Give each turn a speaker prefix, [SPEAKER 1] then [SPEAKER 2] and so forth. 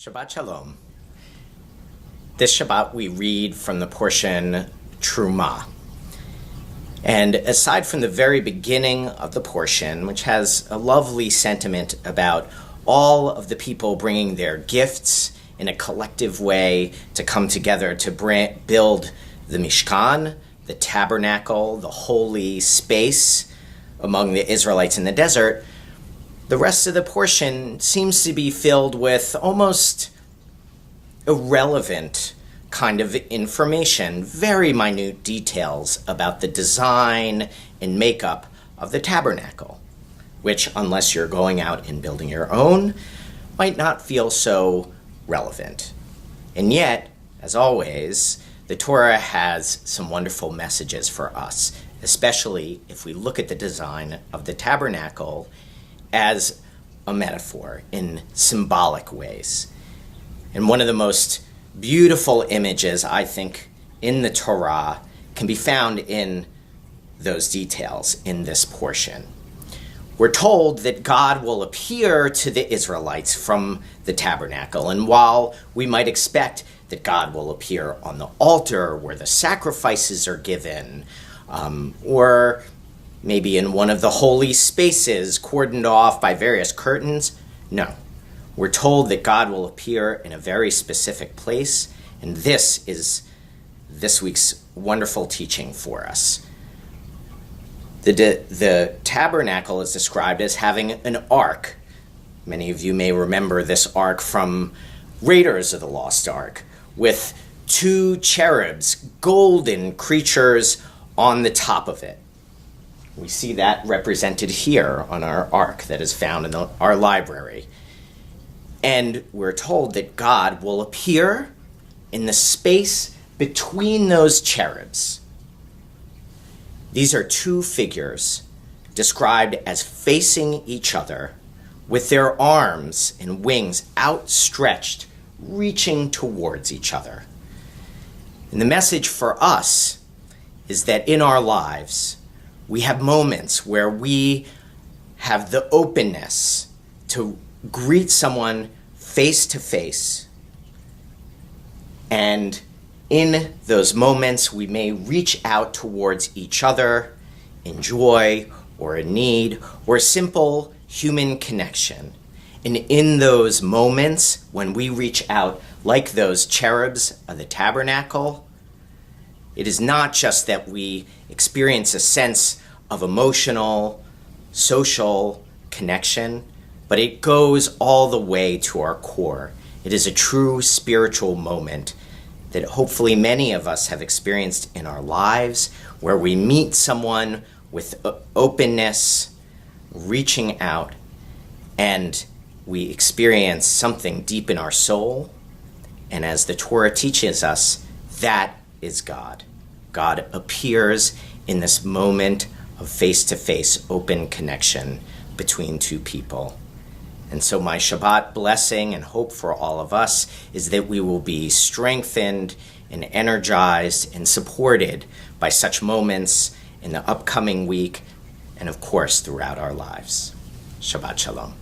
[SPEAKER 1] Shabbat Shalom. This Shabbat we read from the portion Truma. And aside from the very beginning of the portion, which has a lovely sentiment about all of the people bringing their gifts in a collective way to come together to build the Mishkan, the tabernacle, the holy space among the Israelites in the desert, the rest of the portion seems to be filled with almost irrelevant kind of information, very minute details about the design and makeup of the tabernacle, which, unless you're going out and building your own, might not feel so relevant. And yet, as always, the Torah has some wonderful messages for us, especially if we look at the design of the tabernacle as a metaphor in symbolic ways. And one of the most beautiful images, I think, in the Torah can be found in those details in this portion. We're told that God will appear to the Israelites from the tabernacle, and while we might expect that God will appear on the altar where the sacrifices are given, or maybe in one of the holy spaces cordoned off by various curtains, no. We're told that God will appear in a very specific place, and this is this week's wonderful teaching for us. The tabernacle is described as having an ark. Many of you may remember this ark from Raiders of the Lost Ark, with two cherubs, golden creatures, on the top of it. We see that represented here on our ark that is found in our library. And we're told that God will appear in the space between those cherubs. These are two figures described as facing each other with their arms and wings outstretched, reaching towards each other. And the message for us is that in our lives, we have moments where we have the openness to greet someone face to face. And in those moments, we may reach out towards each other in joy or a need or a simple human connection. And in those moments, when we reach out like those cherubs of the tabernacle, it is not just that we experience a sense of emotional, social connection, but it goes all the way to our core. It is a true spiritual moment that hopefully many of us have experienced in our lives, where we meet someone with openness, reaching out, and we experience something deep in our soul. And as the Torah teaches us, that is God. God appears in this moment of face-to-face open connection between two people. And so my Shabbat blessing and hope for all of us is that we will be strengthened and energized and supported by such moments in the upcoming week and, of course, throughout our lives. Shabbat Shalom.